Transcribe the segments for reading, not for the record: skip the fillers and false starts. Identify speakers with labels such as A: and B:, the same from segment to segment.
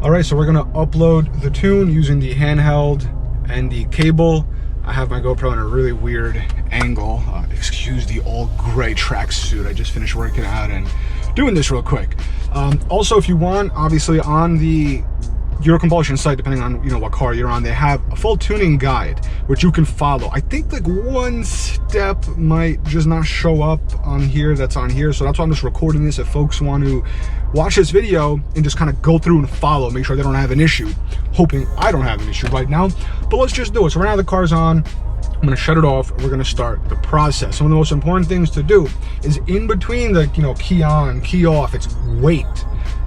A: All right, so we're gonna upload the tune using the handheld and the cable. I have my GoPro in a really weird angle. Excuse the all gray tracksuit. I just finished working out and doing this real quick. Also, if you want, obviously on the Eurocompulsion site, depending on what car you're on, they have a full tuning guide which you can follow. I think like one step might just not show up on here that's on here, so that's why I'm just recording this if folks want to watch this video and just kind of go through and follow, make sure they don't have an issue. Hoping I don't have an issue right now, but let's just do it. So right now the car's on. I'm gonna shut it off and we're gonna start the process. Some of the most important things to do is in between the key on, key off, it's wait.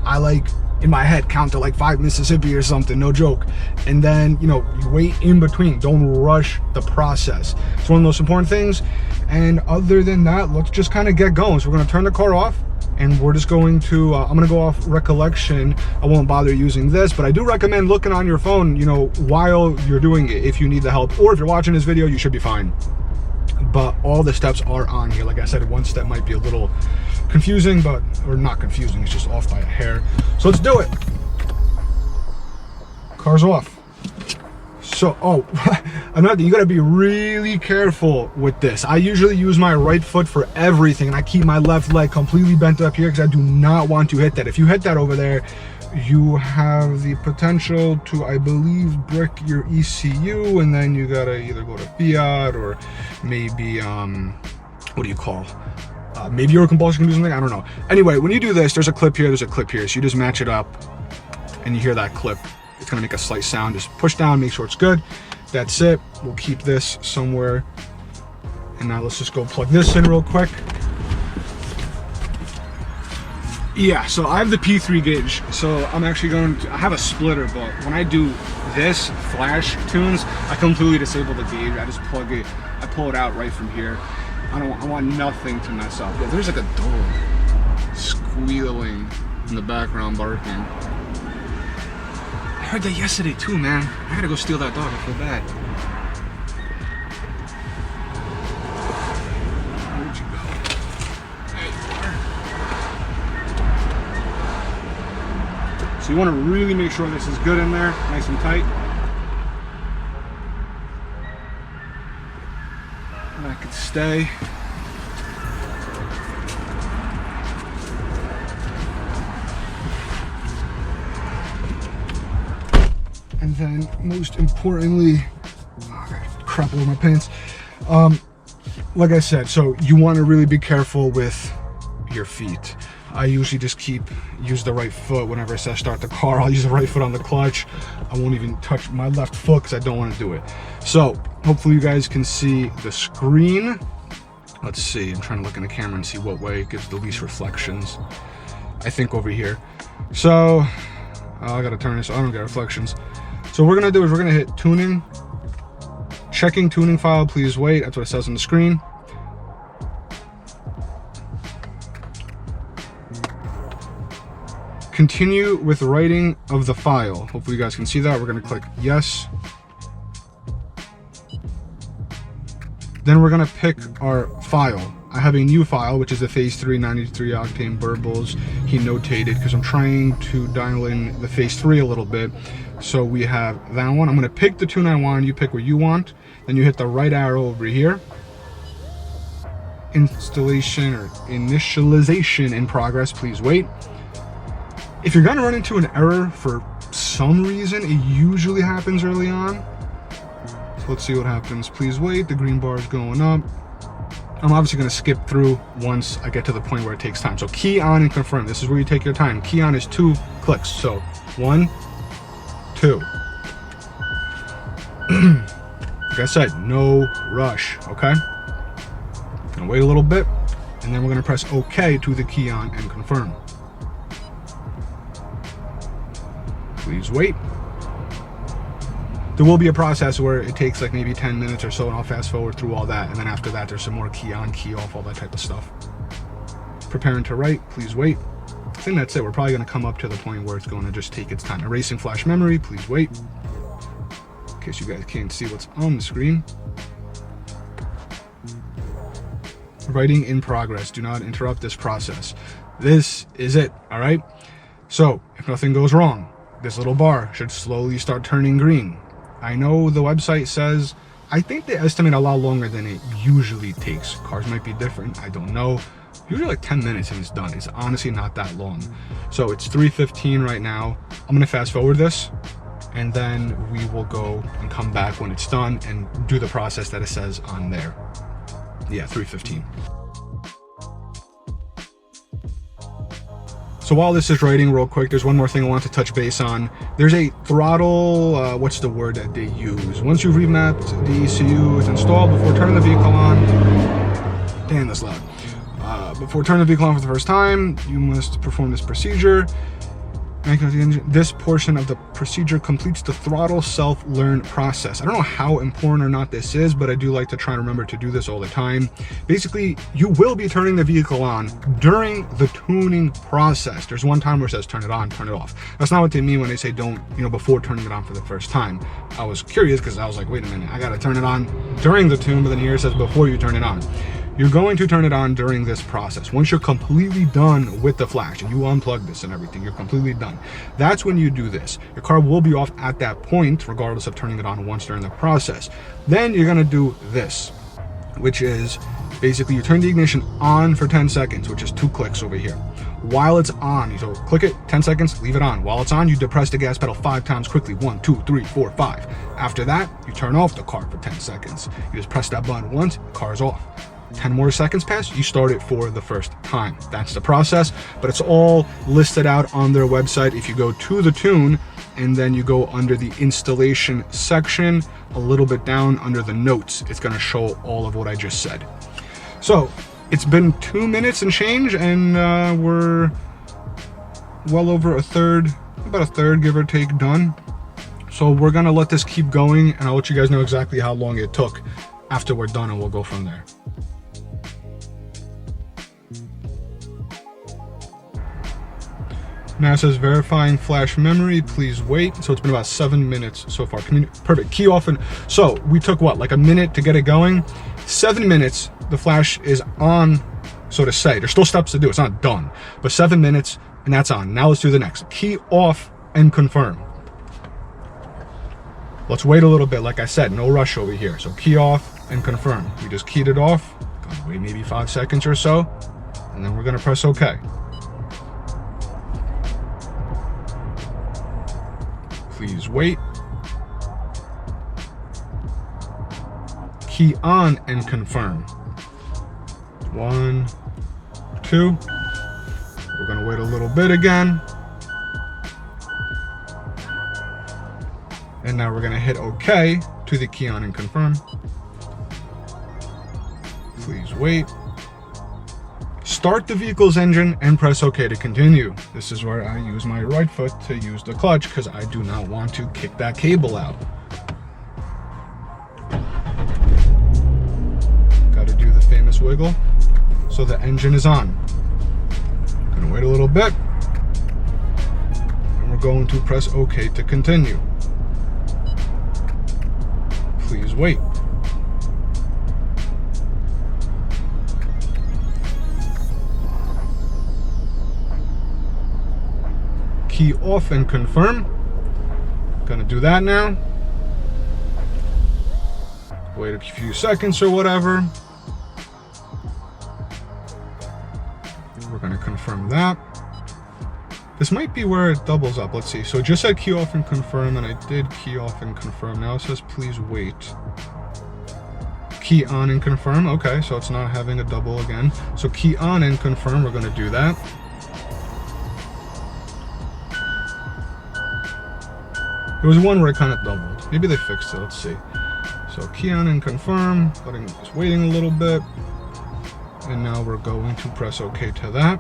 A: I like in my head count to like 5 Mississippi or something, no joke. And then you wait in between, don't rush the process. It's one of the most important things. And other than that, let's just kind of get going. So we're gonna turn the car off and we're just going to I'm gonna go off recollection. I won't bother using this, but I do recommend looking on your phone while you're doing it if you need the help, or if you're watching this video, you should be fine. But all the steps are on here. Like I said, one step might be a little confusing, or not confusing, it's just off by a hair. So let's do it. Car's off. So, another thing, you gotta be really careful with this. I usually use my right foot for everything, and I keep my left leg completely bent up here because I do not want to hit that. If you hit that over there, you have the potential to, I believe, brick your ECU, and then you gotta either go to Fiat or maybe, what do you call? Maybe Eurocompulsion can do something, I don't know. Anyway, when you do this, there's a clip here, so you just match it up, and you hear that clip. It's gonna make a slight sound. Just push down, make sure it's good. That's it. We'll keep this somewhere. And now let's just go plug this in real quick. Yeah, so I have the P3 gauge, so I'm actually I have a splitter, but when I do this flash tunes, I completely disable the gauge. I just plug it, I pull it out right from here. I want nothing to mess up. Yeah, there's like a dog squealing in the background, barking. I heard that yesterday too, man. I had to go steal that dog, I feel bad. Where'd you go? There you are. So you want to really make sure this is good in there, nice and tight. That could stay. And then most importantly, I got crap over my pants. Like I said, so you want to really be careful with your feet. I usually just use the right foot whenever I say start the car. I'll use the right foot on the clutch. I won't even touch my left foot because I don't want to do it. So hopefully you guys can see the screen. Let's see, I'm trying to look in the camera and see what way it gives the least reflections. I think over here. So I gotta turn this so I don't get reflections. So what we're gonna do is we're gonna hit tuning. Checking tuning file, please wait. That's what it says on the screen. Continue with writing of the file. Hopefully you guys can see that. We're gonna click yes. Then we're gonna pick our file. I have a new file, which is the phase 3 93 octane burbles. He notated because I'm trying to dial in the phase 3 a little bit. So we have that one. I'm gonna pick the tune I want. You pick what you want. Then you hit the right arrow over here. Installation or initialization in progress. Please wait. If you're gonna run into an error for some reason, it usually happens early on. So let's see what happens. Please wait, the green bar is going up. I'm obviously gonna skip through once I get to the point where it takes time. So key on and confirm. This is where you take your time. Key on is 2 clicks. So 1, 2. Like I said, no rush, okay? Gonna wait a little bit, and then we're gonna press OK to the key on and confirm. Please wait. There will be a process where it takes like maybe 10 minutes or so, and I'll fast forward through all that, and then after that there's some more key on, key off, all that type of stuff. Preparing to write, please wait. I think that's it. We're probably going to come up to the point where it's going to just take its time. Erasing flash memory, please wait. In case you guys can't see what's on the screen. Writing in progress. Do not interrupt this process. This is it, all right? So if nothing goes wrong, this little bar should slowly start turning green. I know the website says, I think they estimate a lot longer than it usually takes. Cars might be different, I don't know. Usually like 10 minutes and it's done. It's honestly not that long. So it's 3:15 right now. I'm gonna fast forward this, and then we will go and come back when it's done and do the process that it says on there. Yeah, 3:15. So while this is writing real quick, there's one more thing I want to touch base on. There's a throttle, what's the word that they use? Once you've remapped the ECU, it's installed before turning the vehicle on. Damn, that's loud. Before turning the vehicle on for the first time, you must perform this procedure. This portion of the procedure completes the throttle self-learn process. I don't know how important or not this is, but I do like to try and remember to do this all the time. Basically, you will be turning the vehicle on during the tuning process. There's one time where it says turn it on, turn it off. That's not what they mean when they say don't, before turning it on for the first time. I was curious because I was like, wait a minute, I gotta turn it on during the tune, but then here it says before you turn it on. You're going to turn it on during this process. Once you're completely done with the flash and you unplug this and everything, you're completely done. That's when you do this. Your car will be off at that point, regardless of turning it on once during the process. Then you're gonna do this, which is basically you turn the ignition on for 10 seconds, which is 2 clicks over here. While it's on, so click it, 10 seconds, leave it on. While it's on, you depress the gas pedal 5 times quickly. 1, 2, 3, 4, 5. After that, you turn off the car for 10 seconds. You just press that button once, the car's off. 10 more seconds pass, you start it for the first time. That's the process, but it's all listed out on their website. If you go to the tune and then you go under the installation section, a little bit down under the notes, it's gonna show all of what I just said. So it's been 2 minutes and change, and we're well over about a third, give or take, done. So we're gonna let this keep going, and I'll let you guys know exactly how long it took after we're done, and we'll go from there. Now it says verifying flash memory, please wait. So it's been about 7 minutes so far. Perfect, key off. And so we took what, like a minute to get it going? 7 minutes, the flash is on, so to say. There's still steps to do, it's not done. But 7 minutes, and that's on. Now let's do the next. Key off and confirm. Let's wait a little bit, like I said, no rush over here. So key off and confirm. We just keyed it off, gonna wait maybe 5 seconds or so, and then we're gonna press OK. Please wait. Key on and confirm. 1, 2. We're gonna wait a little bit again. And now we're gonna hit OK to the key on and confirm. Please wait. Start the vehicle's engine and press OK to continue. This is where I use my right foot to use the clutch because I do not want to kick that cable out. Got to do the famous wiggle. So the engine is on. Gonna wait a little bit. And we're going to press OK to continue. Please wait. Key off and confirm. Gonna do that now. Wait a few seconds or whatever. We're gonna confirm that. This might be where it doubles up. Let's see. So it just said key off and confirm, and I did key off and confirm. Now it says please wait. Key on and confirm. Okay, so it's not having a double again. So key on and confirm. We're gonna do that. There was one where it kind of doubled. Maybe they fixed it, let's see. So key on and confirm, just waiting a little bit. And now we're going to press OK to that.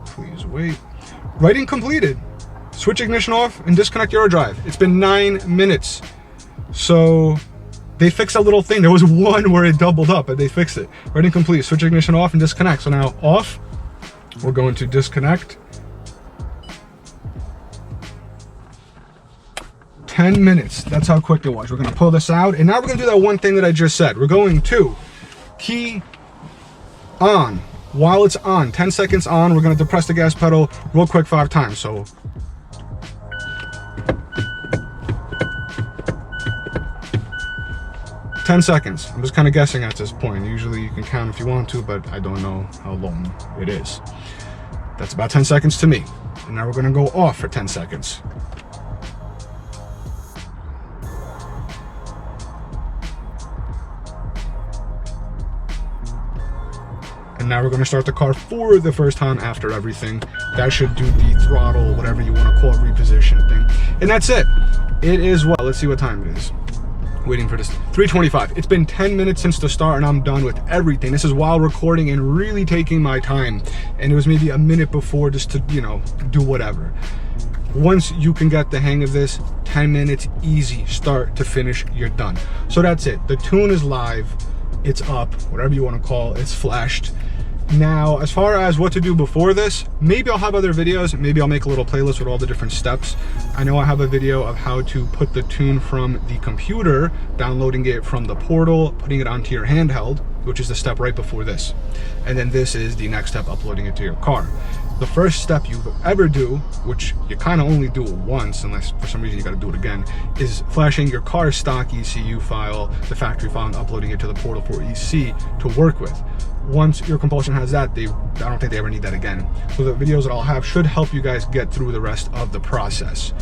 A: Please wait. Writing completed. Switch ignition off and disconnect EURO+DRIVE. It's been 9 minutes. So they fixed a little thing. There was one where it doubled up, but they fixed it. Writing complete. Switch ignition off and disconnect. So now off. We're going to disconnect. 10 minutes. That's how quick it was. We're going to pull this out. And now we're going to do that one thing that I just said. We're going to Key on. While it's on, 10 seconds on, we're gonna depress the gas pedal real quick 5 times. So 10 seconds. I'm just kind of guessing at this point. Usually you can count if you want to, but I don't know how long it is. That's about 10 seconds to me. And now we're gonna go off for 10 seconds. And now we're gonna start the car for the first time after everything. That should do the throttle, whatever you wanna call it, reposition thing. And that's it. It is what? Let's see what time it is. Waiting for this, 3:25. It's been 10 minutes since the start and I'm done with everything. This is while recording and really taking my time. And it was maybe a minute before just to, you know, do whatever. Once you can get the hang of this, 10 minutes, easy, start to finish, you're done. So that's it. The tune is live, it's up, whatever you want to call it, it's flashed. Now, as far as what to do before this, maybe I'll have other videos. Maybe I'll make a little playlist with all the different steps. I know I have a video of how to put the tune from the computer, downloading it from the portal, putting it onto your handheld, which is the step right before this. And then this is the next step, uploading it to your car. The first step you ever do, which you kind of only do once, unless for some reason you got to do it again, is flashing your car stock ECU file, the factory file, and uploading it to the portal for EC to work with. Once Eurocompulsion has that, I don't think they ever need that again. So the videos that I'll have should help you guys get through the rest of the process.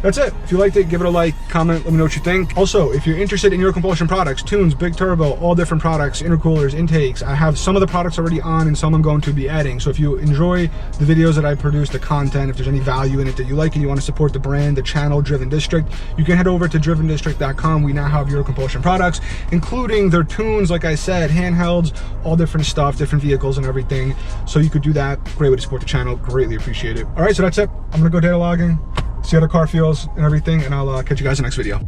A: That's it. If you liked it, give it a like, comment, let me know what you think. Also, if you're interested in Eurocompulsion products, tunes, big turbo, all different products, intercoolers, intakes, I have some of the products already on and some I'm going to be adding. So if you enjoy the videos that I produce, the content, if there's any value in it that you like and you want to support the brand, the channel, Driven District, you can head over to drivendistrict.com. We now have Eurocompulsion products, including their tunes, like I said, handhelds, all different stuff, different vehicles and everything. So you could do that. Great way to support the channel. Greatly appreciate it. All right, so that's it. I'm gonna go data logging, see how the car feels and everything, and I'll catch you guys in the next video.